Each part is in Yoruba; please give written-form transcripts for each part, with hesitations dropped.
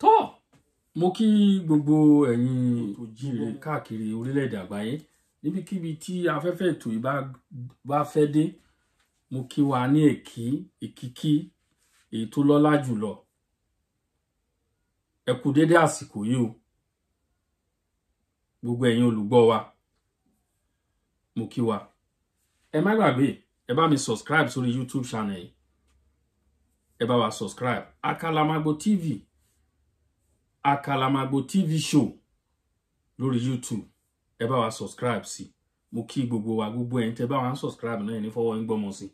tó mo kí gbogbo ẹ̀yin tó jíire káàkiri orílẹ̀-èdè àgbáyé níbikíbi tí afẹ́fẹ́ ètò yìí bá fẹ́ dé, mo kí wa ní ìkíkí èyí tó lọ́lá jùlọ. Ẹ kú dédé àsìkò yìí o, gbogbo ẹ̀yin olùgbọ́ wa, mo kí wa. Ẹ má gbàgbé, ẹ bá mi subscribe sórí YouTube channel yìí. Ẹ bá wa subscribe Akalamago TV, Akalamago TV show lórí YouTube. Ẹ bá wa subscribe sí. Mo kí gbogbo wa, gbogbo ẹ̀yin tẹ́ bá wa subscribe náà ní fọwọ́ yín gbọ́mọ sí.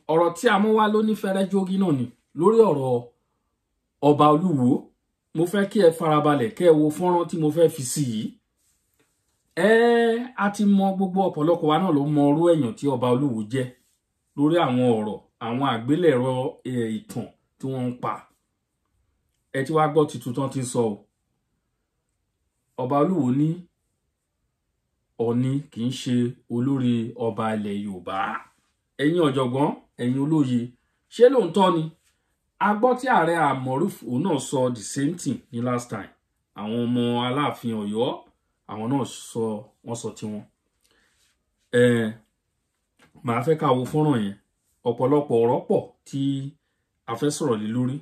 Ọ̀rọ̀ tí a mú wá lóní fẹ́rẹ́ jogi náà ni lórí ọ̀rọ̀ Ọba Olúwo. Mo fẹ́ kí ẹ farabalẹ̀ kẹ́ ẹ wo fọ́nrán tí mo fẹ́ fi sí yìí. A ti mọ gbogbo ọ̀pọ̀lọpọ̀ wa náà ló mọ orú èèyàn tí Ọba Olúwo jẹ́ lórí àwọn ọ̀rọ̀ àwọn àgbélẹ̀rọ ìtàn tí wọ́n ń pa. Ẹ ti wá gbọ́ titun tán ti sọ o. Ọba Olúwo ní Ọ̀ọ̀ni kì í ṣe olórí ọba ilẹ̀ Yorùbá. Ẹ̀yin ọ̀jọ̀gbọ́n, ẹ̀yin olóye, ṣé lóòótọ́ ni? A gbọ́ tí ààrẹ Amoruf òun náà sọ the same thing ní last time. Àwọn ọmọ Aláàfin Ọ̀yọ́ àwọn náà wọ́n sọ tiwọn. Màá fẹ́ ká wo fọ́nrán yẹn. Ọ̀pọ̀lọpọ̀ ọ̀rọ̀ pọ̀ tí a fẹ́ sọ̀rọ̀ lórí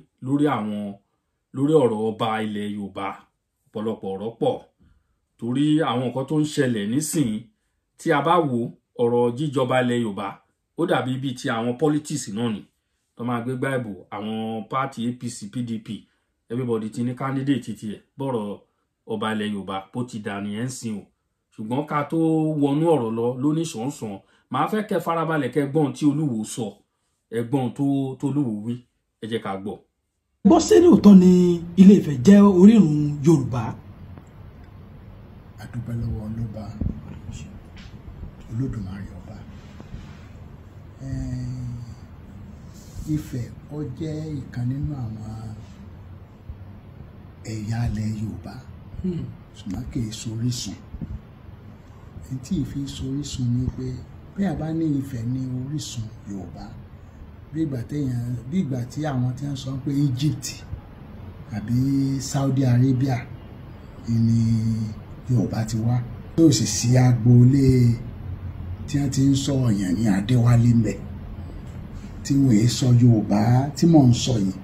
ọ̀rọ̀ ọba ilẹ̀ Yorùbá. Ọ̀pọ̀lọpọ̀ ọ̀rọ̀ pọ̀ torí àwọn nǹkan tó ń ṣẹlẹ̀ nísìnyí tí a bá wo ọ̀rọ̀ jíjọba ilẹ̀ Yorùbá ó dàbí bíi ti àwọn politics náà ni. Tó máa gbé gbá ìbò àwọn party APC, PDP, everybody ti ní candidate tiẹ̀ bọ̀rọ̀ ọba ilẹ̀ Yorùbá bó ti dà ní ẹ̀sìn o. Ṣùgbọ́n ká tó wọnú ọ̀rọ̀ lọ lóní ṣọ̀nṣọ̀n, màá fẹ́ kẹ́ farabalẹ̀ kẹ́ gbọ́n tí Olúwo sọ, ẹ̀gbọ́n tó Olúwo wí, ẹ jẹ́ ká gbọ́. Gbọ́ sí lóòótọ́ ni Ilé Ifẹ̀ jẹ́ orírun Yorùbá. A dúpẹ́ lọ́wọ́ ọlọ́ba Olódùmarè ọba. Ifẹ̀ ó jẹ́ ìkan nínú àwọn ẹ̀yà ilẹ̀ Yorùbá, ṣùgbọ́n kì í ṣorísun. Tí ìfi ṣorísun ni pé bí a bá ní Ifẹ̀ ní orísun Yorùbá, bí ìgbà tí àwọn tí wọ́n sọ pé Egypt àbí Saudi Arabia ni Yorùbá ti wá. Yóò sì sí agboolé tí wọ́n ti ń sọ ọ̀yàn ní Adéwálé ń bẹ̀ tí wọ́n èé sọ Yorùbá tí mò ń sọ yìí.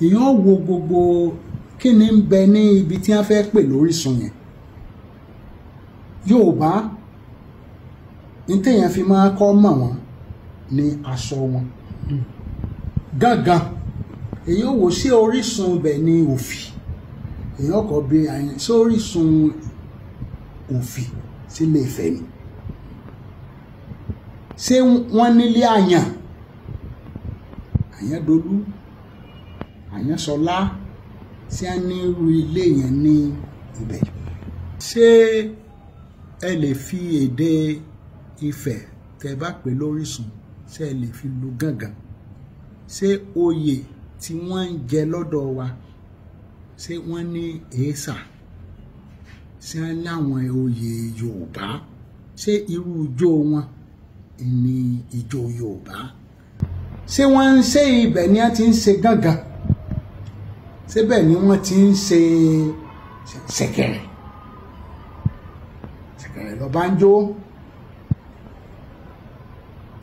Èèyàn wo gbogbo kí ni ń bẹ ní ibi tí wọ́n fẹ́ pè lórísun yẹn. Yorùbá ní téèyàn fi máa kọ́ mọ̀ wọ́n ní aṣọ wọn. Gángan èèyàn wò sí orísun ibẹ̀ ní Òfì. Èèyàn kọ́ bí àyìn sí orísun Òfì sí Ilé Ifẹ̀ ni. Ṣé wọ́n nílé Àyàn, Àyàndolú, Àyànṣọlá, tí a ní irú ilé yẹn ní ibẹ̀? Ṣé ẹ lè fi èdè Ifẹ̀ tẹ́ bá pè lórísun, ṣé ẹ lè fi lu gángan? Ṣé oyè tí wọ́n ń jẹ lọ́dọ̀ wa, ṣé wọ́n ní èésà? Ṣé wọ́n láwọn oyè Yorùbá? Ṣé irú ijó wọn ni ijó Yorùbá? Ṣé wọ́n ń ṣe ibẹ̀ ni a ti ń ṣe gángan? Ṣé bẹ́ẹ̀ ni wọ́n ti ń ṣe ṣẹ̀kẹ̀rẹ̀? Ṣẹ̀kẹ̀rẹ̀ ló bá ń jó.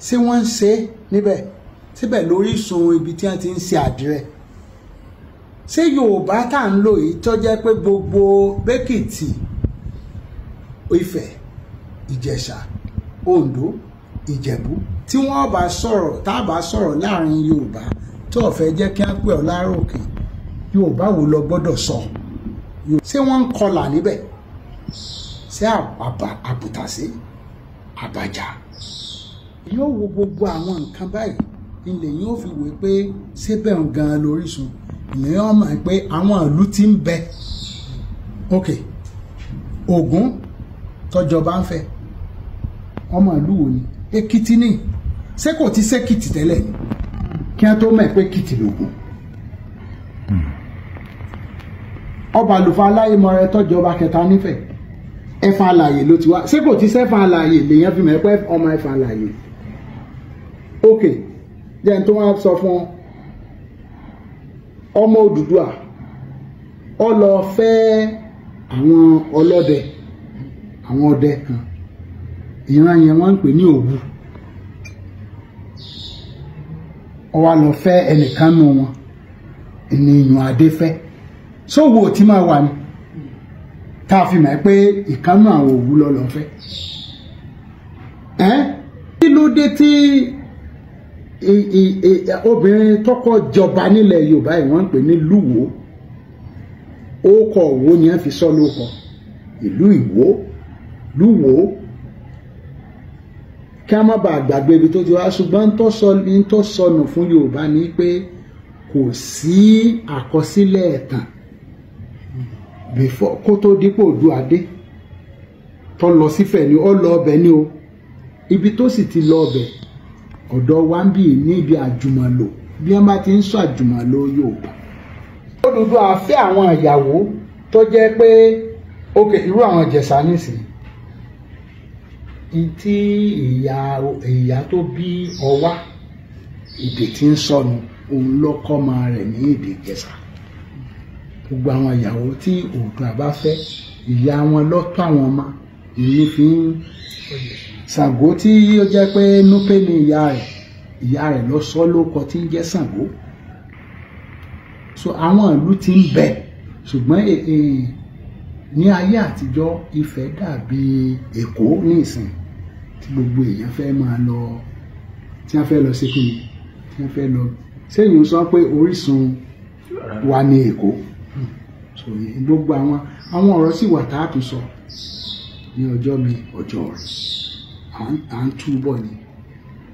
Ṣé wọ́n ń ṣe níbẹ̀? Síbẹ̀ lórísun ibi tí wọ́n ti ń ṣe àdìrẹ. Ṣé Yorùbá tá à ń lò yìí tó jẹ́ pé gbogbo bẹ́kìtì, Ifẹ̀, Ìjẹ̀ṣà, Oǹdó, Ìjẹ̀bú tí wọ́n bá sọ̀rọ̀, tá a bá sọ̀rọ̀ láàrin Yorùbá tó fẹ́ jẹ́ kí á pè ọ́ láròkè, Yorùbá wo lọ gbọ́dọ̀ sọ? Ṣé wọ́n ń kọlà níbẹ̀? Ṣé àbùtàṣé, àbàjá? Yóò wo gbogbo àwọn nǹkan báyìí ilẹ̀ yóò fi wé pé síbẹ̀ ń gan lórísun. Ìyẹn wọ́n mọ̀ pé àwọn ìlú tí ń bẹ. Ok, Ògún tọ́jọba ń fẹ́ ọmọ ìlú wo ni? Èkìtì ni. Ṣé kò ti ṣèkìtì tẹ́lẹ̀ ni kí wọ́n tó mọ̀ pé Èkìtì lògùn? Ọba àlùfáà Aláyémọrẹ tọ́jọba kẹta nífẹ̀ẹ́, Ẹ̀fà Àlàyé ló ti wá. Ṣé kò ti ṣẹ́fà Àlàyé lèyàn fi mọ̀ pé ọmọ Ẹ̀fà Àlàyé? Ok, jẹ́ n tó wá sọ fún ọmọ Odùduwà ó lọ fẹ́ àwọn ọlọ́dẹ àwọn ọdẹ kan ìran yẹn wọ́n ń pè ní Òwu ó wá lọ fẹ́ ẹnìkan nù wọn ènìyàn Adéfẹ́ sówó tí máa wà ní tá a fi mọ̀ pé ìkànnù àwọn Òwu lọ fẹ́ kí ló dé tí obìnrin tọkọ jọba nílẹ̀ Yorùbá yìí wọ́n ń pè ní Lúwo ókọ Òwò ni wọ́n fi sọ lóko ìlú Ìwó Lúwo kí a má bàa gbàgbé ibi tó ti wá ṣùgbọ́n tó sọnù fún Yorùbá ni pé kò sí àkọsílẹ̀ ẹ̀tàn before kó tó dípò Oòduà tó lọ sífẹ̀ ni ó lọ ọbẹ̀ ni o ibi tó sì ti lọ ọbẹ̀ ọ̀dọ̀ wa ń bì ní ibi àjùmọ̀lò bí wọ́n bá ti ń sọ àjùmọ̀lò Yorùbá. Odùduwà fẹ́ àwọn ìyàwó tó jẹ́ pé òkè irú àwọn Ìjẹ̀ṣà nísìnyí tí ìyá tó bí Ọwá èdè tí ń sọnù òun lọ́kọ́ máa rẹ̀ ní èdè Ìjẹ̀ṣà gbogbo àwọn ìyàwó tí Oòduà bá fẹ́ ìyá wọn lọ́tọ̀ àwọn ọmọ ìlú fi ń Ṣàngó tí ó jẹ́ pé Núpé ni ìyá rẹ̀ lọ sọ lóko tí ń jẹ́ Ṣàngó so àwọn ìlú tí ń bẹ ṣùgbọ́n ní ayé àtijọ́ Ifẹ̀ dàbí Èkó nísìn tí gbogbo èèyàn fẹ́ máa lọ tí wọ́n fẹ́ lọ sí kí tí wọ́n fẹ́ lọ sẹ́yìn sọ pé orísun wa ní Èkó so gbogbo àwọn ọ̀rọ̀ sì wà tá a tún sọ ní ọjọ́ mi ọjọ́ rẹ̀ à ń túbọ̀ ní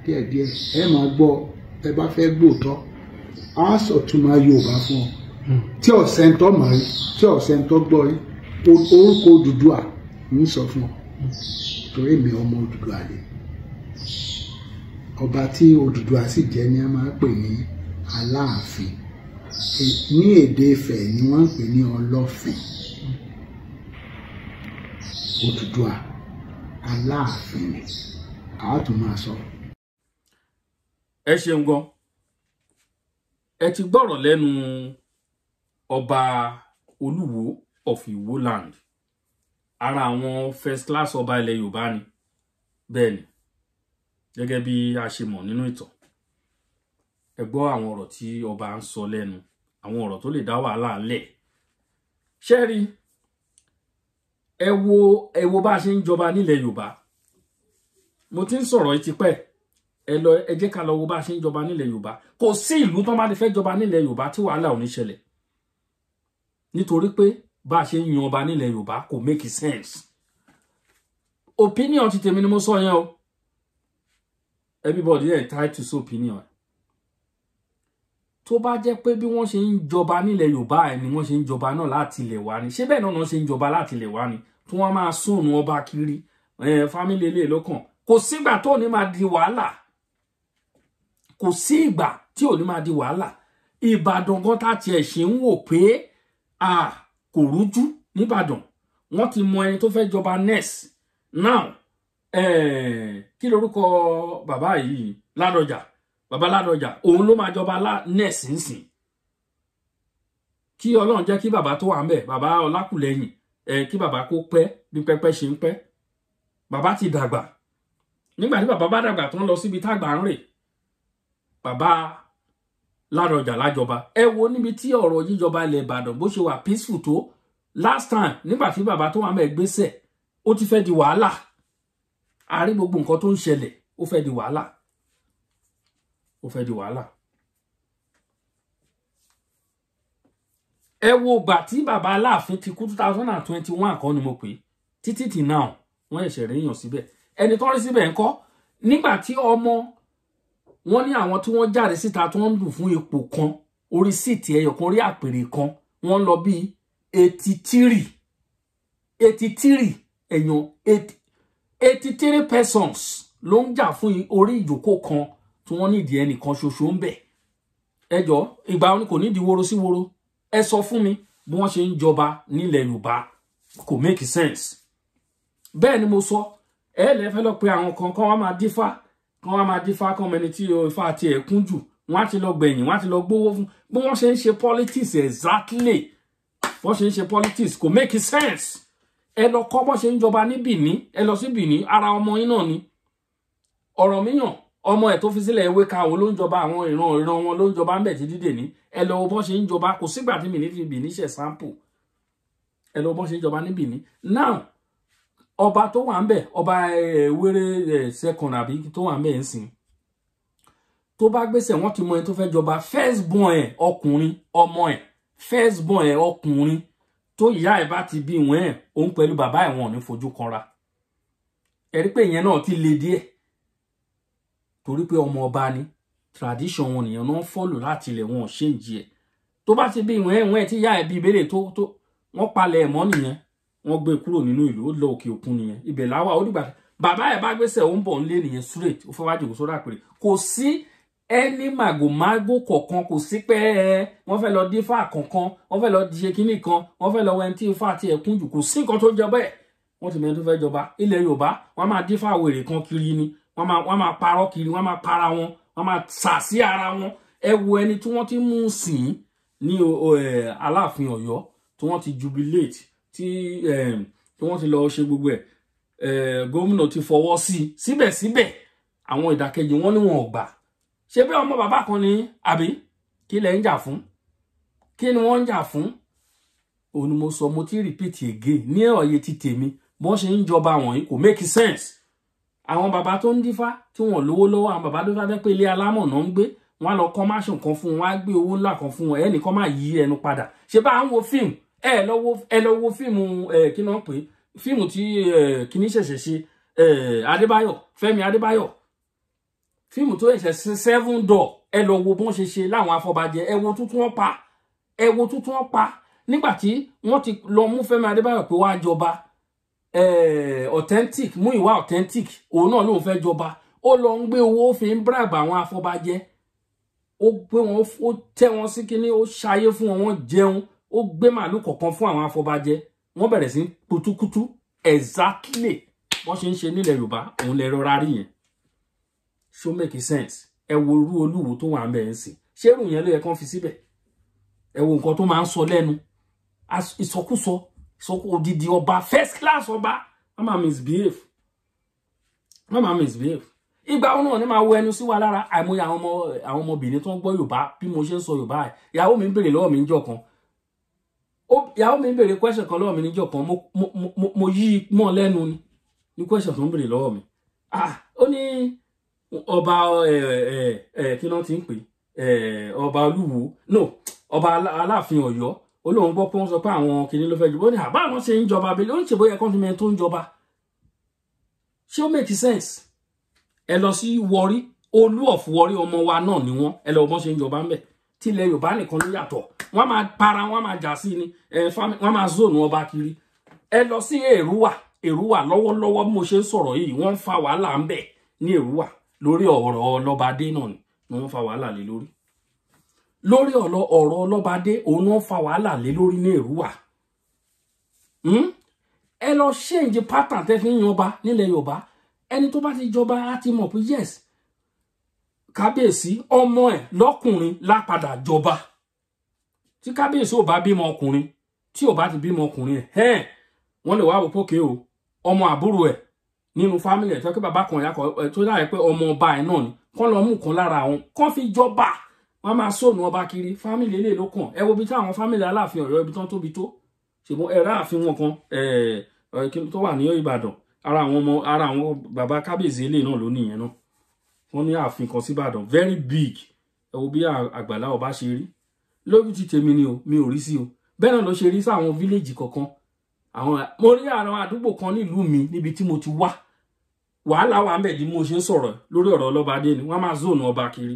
díẹ̀díẹ̀ ẹ máa gbọ́ ẹ bá fẹ́ gbòótọ́ á sọ̀túnmọ̀ Yorùbá fún ọ tí ọ̀sẹ̀ ń tọ́ mọ̀ rí tí ọ̀sẹ̀ ń tọ́ gbọ́ rí orúkọ Odùduwà ń sọ fún ọ torí mi ọmọ Odùduwà ni ọba tí Odùduwà sì jẹ́ ni a máa pè ní Aláàfin ní èdè Ifẹ̀ ni wọ́n ń pè ní Ọlọ́fin Odùduwà Aláàfin ni a tún máa sọ. ẹ ṣeun gan ẹ ti gbọ́rọ̀ lẹ́nu ọba Olúwo of Ìwó land ara àwọn first class ọba ilẹ̀ Yorùbá ni bẹ́ẹ̀ ni gẹ́gẹ́ bí a ṣe mọ̀ nínú ìtàn ẹ gbọ́ àwọn ọ̀rọ̀ tí ọba ń sọ lẹ́nu àwọn ọ̀rọ̀ tó lè dá wàhálà lẹ̀ ṣẹ́rí ẹ wo bá a ṣe ń jọba nílẹ̀ Yorùbá mo ti ń sọ̀rọ̀ yìí tipẹ́ ẹ jẹ́ ká lọ wo bá a ṣe ń jọba nílẹ̀ Yorùbá kò sí ìlú tó máa ti fẹ́ jọba nílẹ̀ Yorùbá tí wàhálà ò ní ṣẹlẹ̀ nítorí pé bá a ṣe ń yan ọba nílẹ̀ Yorùbá kò make sense opinion ti tèmi ni mo sọ yẹn o everybody is entitled to say opinion tó bá jẹ́ pé bí wọ́n ṣe ń jọba nílẹ̀ Yorùbá ẹ̀ ni wọ́n ṣe ń jọba náà láti ilẹ̀ wá ni ṣé bẹ́ẹ̀ náà ṣe ń jọba láti ilẹ̀ wá ni tí wọ́n máa sùnù ọba kiri fámílì ilé lọ́kàn kò sígbà tó ní máa di wàhálà kò sí ìgbà tí ò ní máa di wàhálà Ìbàdàn gan tá tiẹ̀ ṣe ń wò pé kò rújú nìbàdàn wọ́n ti mọ ẹni tó fẹ́ jọba next now kí lorúkọ bàbá yìí Ládọjà bàbá Ládọjà òun ló máa jọba next nsìn kí Ọlọ́run jẹ́ kí bàbá tó wà ńbẹ̀ bàbá Ọlákùlẹ́yìn kí bàbá kó pẹ́ bí pẹ́pẹ́ ṣe ń pẹ́ bàbá ti dàgbà nígbà tí bàbá bá dàgbà tó ń lọ síbi tágbà ń rè bàbá Ládọjà lájọba ẹ wo níbi tí ọ̀rọ̀ yíjọba ilẹ̀ Ìbàdàn bó ṣe wà peaceful tó last time nígbà tí bàbá tó wà ńbẹ̀ gbéṣẹ̀ ó ti fẹ́ di wàhálà àárín gbogbo nǹkan tó ń ṣẹlẹ̀ ó fẹ́ di wàhálà ó fẹ́ di wàhálà ẹ wo gbà tí bàbá Aláàfin ti kú 2021 kọ́ ni mo pè títí tí now wọ́n ẹ̀ṣẹ̀ rẹ̀ yàn síbẹ̀ ẹni tó rí síbẹ̀ ńkọ́ nígbà tí ọmọ wọn ní àwọn tí wọ́n jáde síta tó ń dùn fún ipò kan orí síìtì ẹyọ kan orí àpèrè kan wọ́n lọ bí 83 èèyàn 83 persons ló ń jà fún orí ìjókòó kan tí wọ́n nídìí ẹnìkan ṣoṣo ń bẹ̀ ẹjọ́ ìgbà wọn kò nídìí woro sí woro ẹ sọ fún mi bí wọ́n ṣe ń jọba nílẹ̀ Yorùbá kò make sense bẹ́ẹ̀ ni mo sọ ẹ lẹ́fẹ́ lọ pé àwọn kan wọ́n máa dífá kan mẹni tí Ifá àti ẹ̀kún jù wọ́n á ti lọ gbẹ̀yìn wọ́n á ti lọ gbówó fún bí wọ́n ṣe ń ṣe politics exactly bó ṣe ń ṣe politics kò make sense. Ẹ lọ kọ́ bó ṣe ń jọba ní Benin, ẹ lọ sí Benin, ara ọmọ yín náà ni. Ọ̀rọ̀ míyàn, ọmọ ẹ̀ tó fi sílẹ̀ ewé ka òun ló ń jọba, àwọn ìran wọn ló ń jọba ń bẹ̀ tí dídè ní. Ẹ lọ bó ṣe ń jọba, kò sígbà tí Benin fi Benin ṣe sample. Ẹ lọ bó ṣe ń jọba ní Benin. Now, ọba tó wà ń bẹ̀, ọba Wéré second àbí tó wà ń bẹ̀ ń sìn. Tó bá gbèsè wọ́n ti mọ ẹni tó fẹ́ jọba, first born ẹ̀ ọkùnrin, ọmọ ẹ̀, first born ẹ̀ ọkùnrin, tó ìyá ẹ̀ bá ti bí wọn ẹ̀, òun pẹ̀lú bàbá ẹ̀ wọn ò ní fojú kanra. Ẹ rí pé ìyẹn náà ti le díẹ̀. Torí pé ọmọ ọba ni, tradition wọn nìyẹn náà follow láti ilẹ̀ wọn ò change ẹ̀. Tó bá ti bí wọn ẹ̀ tí ìyá ẹ̀ bí ìbéèrè tó wọ́n palẹ̀ ẹ̀ mọ́ nìyẹn, wọ́n gbé kúrò nínú ìlú, ó lọ òkè òkun nìyẹn. Ibẹ̀ láwà ó dìgbà bàbá ẹ̀ bá gbèsè ó ń bọ̀ nílé nìyẹn straight, ó fẹ́ wá jòkó sórí àpèrè. Kò sí ẹni màgòmágó kọ̀ọ̀kan, kò sí pé wọ́n fẹ́ lọ dífá kankan, wọ́n fẹ́ lọ ṣe kinní kan, wọ́n fẹ́ lọ wẹ́n tí ifá àti ẹ̀kún jù, kò sí nǹkan tó jẹ bẹ́ẹ̀. Wọ́n ti mẹ́rin tó fẹ́ jọba. Ilẹ̀ Yorùbá wọ́n máa dífá wèrè kan kiri ni, wọ́n máa parọ́ kiri, wọ́n máa para wọn, wọ́n máa sà sí ara wọn. Ẹ wo ẹni tí wọ́n ti mú sìn ní Aláàfin Ọ̀yọ́, tí wọ́n ti jubilate, tí wọ́n ti lọ ṣe gbogbo ẹ̀, gómìnà ti fọwọ́ sí. Síbẹ̀síbẹ̀ àwọn ìdàkejì wọn ni wọn ò gbà. Ṣé bí ọmọ bàbá kan ni àbí kí lẹ ń jà fún? Kí ni wọ́n ń jà fún? Òun ni mo sọ, mo ti repeat again ní òye ti tèmi, bọ́n ṣe ń jọba wọ̀nyí kò make sense. Àwọn bàbá tó ń dífá tí wọ́n lówó lọ́wọ́, àwọn bàbá tó fẹ́ pé ilé alámọ̀ náà ń gbé, wọ́n á lọ kọ́ máṣùn kan fún wọn, wọ́n á gbé owó ńlá kan fún wọn, ẹnìkan máa yí ẹnu padà. Ṣé bá ń wo fíìmù? Ẹ lọ wo fíìmù kí náà pé fíìmù tí kíní ṣẹ̀ṣẹ̀ ṣe Adébáyọ̀, Fẹ́mi Adébáyọ̀. Fíìmù tó ẹ̀ṣẹ̀ sí 7 Door, ẹ lọ wo bọ́n ṣe ṣe láwọn afọbajẹ, ẹ wo tuntun wọn pa, ẹ wo tuntun wọn pa. Nígbàtí wọ́n ti lọ mú Fẹ́mi Adébáyọ̀ pé wá jọba, authentic, mú ìwà authentic, òun náà lóun fẹ́ jọba. Ó lọ ń gbé owó, ó fi ń bribe àwọn afọbajẹ. Ó gbé wọn, ó tẹ́ wọn sí kíní, ó ṣayé fún wọn, wọ́n jẹun, ó gbé màálù kọ̀ọ̀kan fún àwọn afọbajẹ. Wọ́n bẹ̀rẹ̀ sí kutukutu exactly wọ́n ṣe ń ṣe nílẹ̀ Yorùbá, òun lè rọra rí yẹn. So make sense. Ẹ wo irú Olúwo tó wà ńbẹ̀ ń sìn. Ṣé irú yẹn ló yẹ kán fi síbẹ̀? Ẹ wo nǹkan tó máa ń sọ lẹ́nu. Ìsọkúsọ, odidi ọba, first class ọba, wọ́n máa misbehave. Wọ́n máa misbehave. Ìgbà wọn náà ní máa wo ẹnu sí wa lára. Àìmọye àwọn ọmọbìnrin tó ń gbọ́ Yorùbá bí mo ṣe ń sọ Yorùbá ẹ̀. Ìyàwó mi ń béèrè lọ́wọ́ mi níjọ́ kan. Ìyàwó mi ń béèrè question kan lọ́wọ́ mi níjọ́ kan. Mo yí mọ́ lẹ́nu ní question tó ń béèrè lọ́wọ́ mi. Ó ní ọba kí ló ti ń pè ọba Olúwo, no, ọba Aláàfin Ọ̀yọ́, Olóhùn gbọ́ pé wọ́n sọ pé àwọn kìíní ló fẹ́ jọba. Ó ní àbá àwọn ṣe ń jọba abẹ́lé, ó ń ṣe bóyá kọ́ńtínmẹ́ntì tó ń jọba. Ṣé ó make sense? Ẹ lọ sí Warri, Olú of Warri, ọmọ wa náà ni wọ́n. Ẹ lọ bọ́n ṣe ń jọba ńbẹ̀. Tí ilẹ̀ Yorùbá nìkan ló yàtọ̀. Wọ́n máa para, wọ́n máa jà sí ni, wọ́n máa zone ọba kiri. Ẹ lọ sí Èrúwà lọ́wọ́lọ́wọ́ bí mo ṣe ń sọ̀rọ̀ yìí, wọ́n ń fa wàhálà ńbẹ̀ ní Èrúwà lórí ọ̀rọ̀ Ọlọ́badé náà ni wọ́n fa wàhálà lé lórí. Lórí ọ̀rọ̀ Ọlọ́badé, òun náà fa wàhálà lé lórí ní Èrúwà. Ẹ lọ change pattern tẹ́ fi ń yanba nílẹ̀ Yorùbá. Ẹni tó bá ti jọba á ti mọ̀ pé yes, kábíyèsí ọmọ ẹ̀ lọ́kùnrin lápadà jọba. Tí kábíyèsí ò bá bímọ ọkùnrin, tí ò bá ti bímọ ọkùnrin ẹ̀, wọ́n lè wá wò pókè o, ọmọ àbúrò ẹ̀ nínú family ẹ̀ tó kí bàbá kan ìyá kan tó dáa pé ọmọ ọba ẹ̀ náà ni, kán lọ mú kan lára àwọn, kán fi jọba. Wọ́n máa sóònù ọba kiri, family eléyìí ló kàn. Ẹ wo bí táwọn family Aláàfin Ọ̀yọ́ ibi tán tóbi tó. Ṣùgbọ́n ẹ̀rọ ààfin wọn kan tó wà ní Ìbàdàn, ara àwọn bàbá kábíyèsí eléyìí náà ló nìyẹn náà. Wọ́n ní ààfin kan sí Ìbàdàn, very big. Ẹ wo bí Àgbàlá Ọba ṣe rí. Lójú ti tèmi ni o, mi ò rí sí o. Bẹ́ẹ̀ náà ló ṣe rí sáwọn village kọ̀ọ̀kan. Mo rí àwọn àdúgbò kan nílùú mi níbi tí mo ti wá. Wàhálà wà ńbẹ̀ bí mo ṣe ń sọ̀rọ̀ lórí ọ̀rọ̀ Ọlọ́badé ni. Wọ́n máa zone ọba kiri.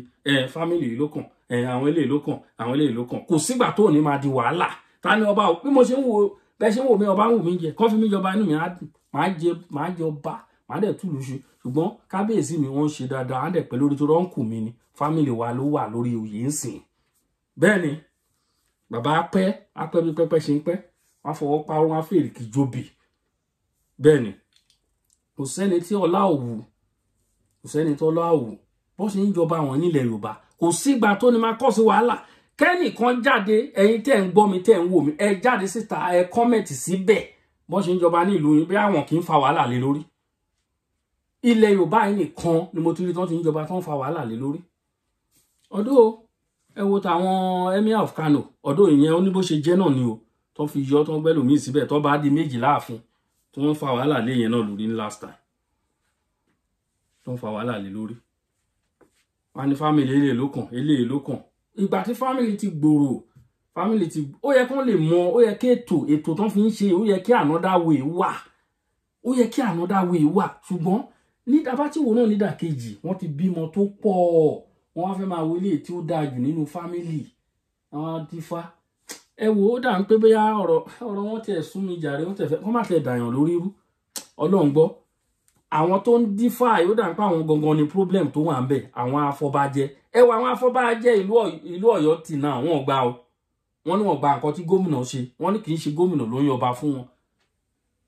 Family ló kàn. Àwọn eléyìí ló kàn. Àwọn eléyìí ló kàn. Kò sígbà tó ní máa di wàhálà. Ta ni ọba bí mo ṣe ń wo, bẹ́ẹ̀ ṣe ń wò mí, ọba ń wù mí jẹ. Kọ́ fi mí jọba inú mi á dùn. Màá jẹ ọba. Màá dẹ̀ túlù ṣe. Ṣùgbọ́n kábíyèsí mi wọ́n ṣe dáadáa. Á dẹ̀ pẹ́ lórí tó rọ́ǹkù mi ni. Family wa ló wà lórí oyè ń sìn. Bẹ́ẹ̀ ni bàbá á pẹ́ bí pẹ́pẹ́ ṣe ń pẹ́. Wọ́n fọwọ́ pa wọ́n á fèrè kí jóbi. Bẹ́ẹ̀ ni kò sẹ́ni tí ọlá òwú, kò sẹ́ni tí ọlá òwú. Bó ṣe ń jọba wọn nílẹ̀ Yorùbá, kò sígbà tó ní máa kọ́ sí wàhálà. kẹ́nìkan jáde, ẹ̀yin tẹ́ ń gbọ́ mi tẹ́ ń wò mí, ẹ jáde síta, ẹ kọ́mẹ̀ntì síbẹ̀ bọ́n ṣe ń jọba ní ìlú yín bí àwọn kì í fa wàhálà lé lórí. Ilẹ̀ Yorùbá yìí nìkan ni mo ti rí tán ti ń jọba tán fa wàhálà lé lórí. Ọdún ẹ wo tàwọn Emir of Kano, ọdún ìyẹn ó ní bó ṣe jẹ́ náà ni o, tó fi yọ tó gbẹ́lò míì síbẹ̀ tó bá di méjì láàfin tí wọ́n fa wàhálà lé yẹn náà lórí ní last time, tó ń fa wàhálà lé lórí. Wọ́n ní family eléyìí ló kàn. Ìgbà tí family ti gbòòrò, family ti ó yẹ kán lè mọ, ó yẹ kí ètò tán fi ń ṣe, ó yẹ kí another way wà, ó yẹ kí another way wà. Ṣùgbọ́n ní abátíwò náà nídàkejì wọ́n ti bímọ tó pọ̀, wọ́n wá fẹ́ máa wo eléyìí tí ó dáa jù nínú family. Àwọn dífá ẹ wò ó dà ń pé bóyá ọ̀rọ̀ wọn tẹ̀ sún mi jàre, wọ́n má tẹ̀ dàyàn lórí rú. Ọlọ́run gbọ́, àwọn tó ń dífá yóò dà ń pé àwọn gangan ni problem tó wà ń bẹ̀, àwọn afọbajẹ. Ẹ wo àwọn afọbajẹ ìlú Ọ̀yọ́ tì náà wọ́n gbà o, wọ́n ní wọ́n gba nǹkan tí gómìnà ṣe, wọ́n ní kì í ṣe gómìnà ló ń yọba fún wọn,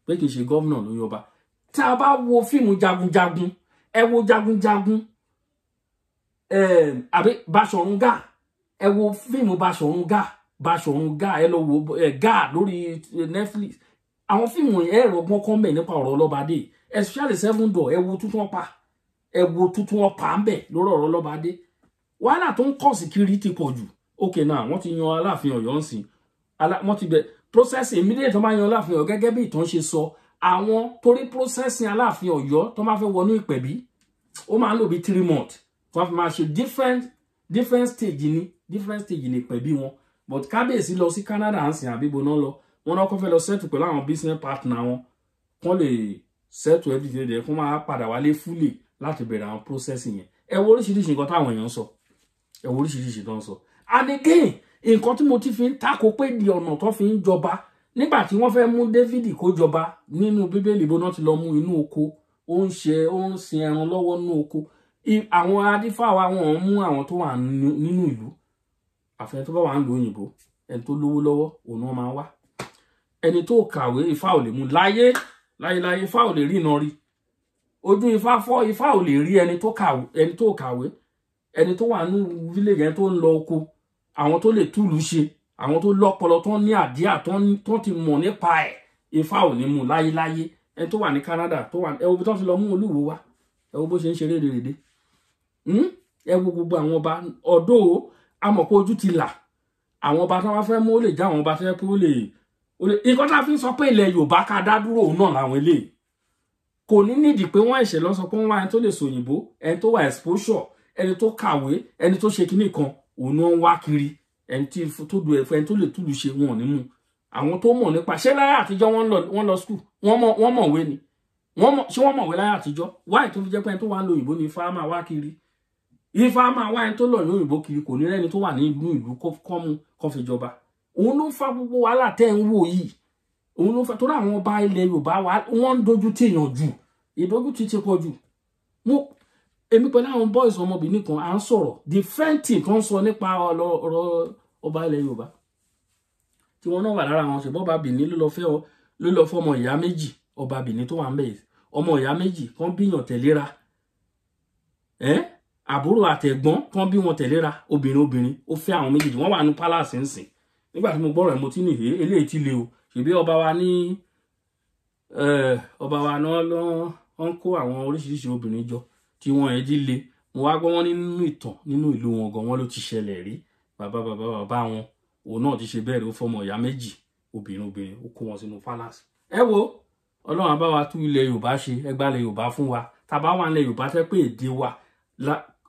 pé kì í ṣe gómìnà ló ń yọba. Tí a bá wo fíìmù jagunjagun, ẹ wo jagunjagun àbí Baṣọ̀run Gáà, ẹ wo fíìmù Baṣọ̀run Gáà, ẹ lọ wo Gáà lórí Netflix. Àwọn fíìmù ẹ rọgbọ́n kan bẹ̀ nípa ọ̀rọ̀ Ọlọ́badé, especially 7 Door, ẹ wo tuntun ọ̀pá ń bẹ̀ lórí ọ̀rọ̀ Ọlọ́badé. Wàhálà tó ń kọ̀ sí kiri ti pọ̀ jù. Okay now, wọ́n ti yan Aláàfin Ọ̀yọ́ ńsìn, wọ́n ti bẹ̀ processing immediate tó máa yan Aláàfin Ọ̀yọ́ gẹ́gẹ́ bí ìtàn ṣe sọ. Àwọn torí processing Aláàfin Ọ̀yọ́ tó máa fẹ́ wọnú ìpẹ̀bí, ó máa ń lò bí 3 months tó fi máa ṣe different stage ní ìpẹ̀bí wọn. But kábíyèsí lọ sí Canada ńsìn àbíbo náà lọ, wọ́n náà kọ́ fẹ́ lọ settle pẹ̀lú àwọn business partner wọn, kán lè settle everything there, kán máa padà wálé fully láti bẹ̀rẹ̀ àwọn processing yẹn. Ẹ wo oríṣiríṣi nǹkan táwọn èèyàn sọ, ẹ wo oríṣiríṣi tó ń sọ. And again, nǹkan tí mo ti fi ń tako pé di ọ̀nà tó fi ń jọba nígbà tí wọ́n fẹ́ mú David kó jọba nínú Bíbélì bó náà ti lọ mú inú oko, ó ń sin ẹran lọ́wọ́ nínú oko. Àwọn adífáwa wọn mú àwọn tó wà nínú ìlú, àfẹn tó bá wà ń lo òyìnbó, ẹni tó lówó lọ́wọ́ òun náà máa wá. Ẹni tó kàwé Ifá ò lè mú láyé Ifá ò lè rí iná rí. Ojú Ifá fọ́, Ifá ò lè rí ẹni tó kàwé, ẹni tó wà ní village ẹni tó ń lọ oko, àwọn tó lè túlù ṣe, àwọn tó lọ́pọlọ tó ní àdíà tó ti mọ̀ nípa ẹ̀, Ifá ò ní mú láyé. Ẹni tó wà ní Canada tó wà, ẹ wo bí tó ti lọ mú Olúwo wá, ẹ wo bó ṣe ń ṣe rédèrèdè. Ẹ wo gbogbo àwọn ọba ọ̀dọ́ àmọ́ pé ojú ti là. Àwọn ọba tó wá fẹ́ mú ó lè já àwọn ọba tó yẹ pé ó lè nǹkan tá a fi ń sọ pé ilẹ̀ Yorùbá ká dá dúró òun náà làwọn eléyìí. Kò ní nídìí pé wọ́n ẹ̀ṣẹ̀ lọ sọ pé wọ́n wá ẹni tó lè sòyìnbó, ẹni tó wà exposure, ẹni tó kàwé, ẹni tó ṣe kinní kan, òun náà ń wá kiri. Ẹni tó du ẹ̀fọ́, ẹni tó lè túlù ṣe wọn ní mú. Àwọn tó mọ̀ nípa ṣé láyé àtijọ́ wọ́n lọ school, wọ́n mọ̀wé ni. Ṣé wọ́n mọ̀wé láyé àtijọ́? Wáì tó fi jẹ́ pé ẹni tó wà ń lo òyìnbó ni Ifá máa wá kiri. Ifá máa wá ẹni tó lọ ní òyìnbó kiri, kò ní rẹ́ni tó wà ní ìlú kọ́ fi jọba. Òun ló fa gbogbo wàhálà tẹ́ ń wò yìí. Òun ló fa torí àwọn ọba ilẹ̀ Yorùbá wọ́n ń dojú tì èèyàn jù. Ìdójútì ti pọ̀ jù. Èmi pẹ̀lú àwọn boys ọmọbìnrin kan à ń sọ̀rọ̀ different thing tó ń sọ nípa ọ̀rọ̀ ọba ilẹ̀ Yorùbá. Tí wọ́n náà wà lára àwọn ṣùgbọ́n ọba Benin ló lọ fọ́ ọmọ ìyá méjì, ọba Benin tó wà ń bẹ̀, ọmọ ìyá méjì kan bíyàn tẹ̀léra. Àbúrò àtẹ̀gbọ́n kan bí wọn tẹ̀léra, obìnrin ó fẹ́ àwọn méjèèjì, wọ́n wà ní palace ńsìn. Nígbà tí mo gbọ́rọ̀ ẹ̀ mo ti ní eléyìí ti le o. Ṣèbí ọba wa náà wọ́n kó àwọn oríṣiríṣi obìnrin jọ tí wọ́n ẹ̀ jí le. Mo wá gbọ́ wọn nínú ìtàn nínú ìlú wọn gan, wọn ló ti ṣẹlẹ̀ rí. Bàbá wọn òun náà ti ṣe bẹ́ẹ̀ rí, ó fọmọ ìyá méjì obìnrin ó kó wọn sínú palace. Ẹ wo Ọlọ́run á bá wa tú ilẹ̀ Yorùbá ṣe, ẹgbàá ilẹ̀ Yorùbá fún wa. Tàbá wà nílẹ̀ Yorùbá tẹ́ pé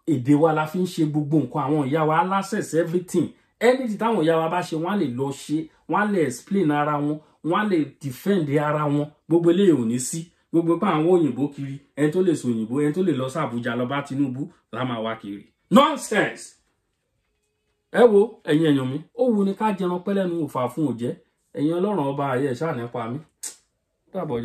èdè wa la fi ń ṣe gbogbo nǹkan. Àwọn ìyá wa access everything, anything táwọn ìyá wa bá ṣe wọ́n á lè lọ ṣe, wọ́n á lè explain ara wọn, wọ́n á lè defend ara wọn. Gbogbo eléyìí ò ní sí. Gbogbo pé àwọn òyìnbó kiri, ẹni tó lè sọ òyìnbó, ẹni tó lè lọ sí Àbújá lọ bá Tinubu la máa wá kiri. Nonsense. Ẹ wo ẹ̀yin èèyàn mi, ó wù ní ká jẹran pẹ́lẹ́nu òfà fún òjẹ́. Ẹ̀yin Ọlọ́run ọba ayé ṣáà nípa mi. Dàbọ̀.